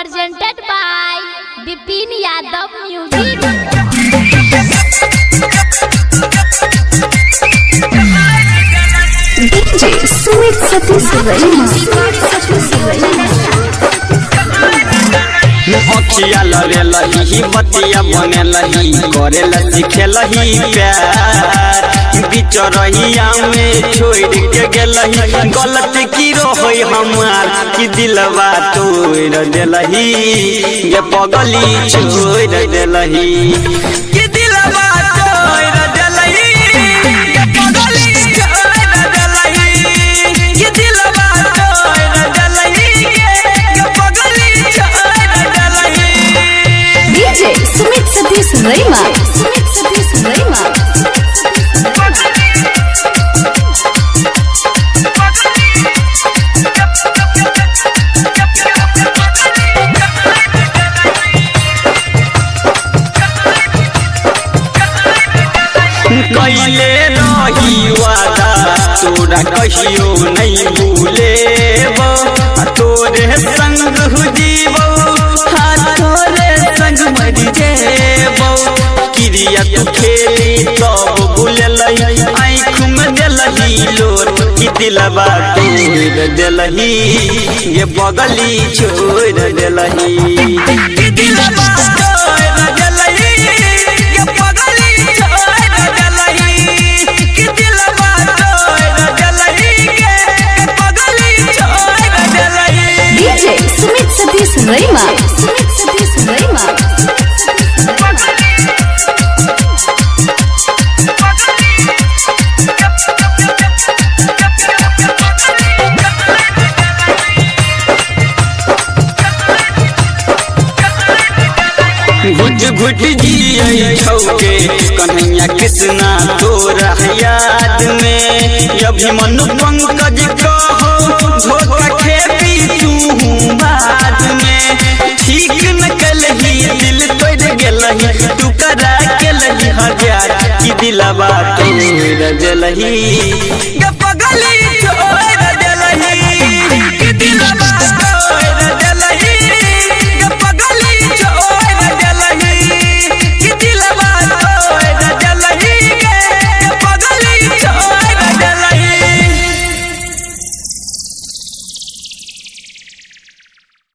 presented by Bipin Yadav Music. DJ Sumit Satish Verma. अखिया लरे लही बतिया बने लही करे सीखे लही प्यार बीच रहिया में छोड़ के गेलही गलत की रोई हमार कि दिलवा तोड़ देलही ये पगली छोड़ देलही कि दिलवा तोड़ देलही ये पगली छोड़ देलही कि दिलवा तोड़ देलही ये पगली DJ Sumit Satish Verma. Sumit Satish Verma. कैले रही वादा तोरा कहियो नहीं भूलेबो तोरे संग जीवो तोरे संग मर जेबो क्रिया तू खेली तब भूललही आँख में देलही लोर कि दिलवा तोड़ देलही ये बगली छोड़ देलही कि दिलवा तोड़ देलही ये पगली छोड़ देलही कि दिलवा तोड़ देलही ये पगली छोड़ देलही DJ Sumit Satish Verma. Sumit Satish Verma. घुट घुट जिये छौके कन्हैया कृष्णा तोरा याद में अभी मन पंकज कहो धोखा खेपी तू बाद में ठीक न कलही दिल तोड़ गेलही तू करा केलही हजार कि दिलवा तोड़ देलही ये पगली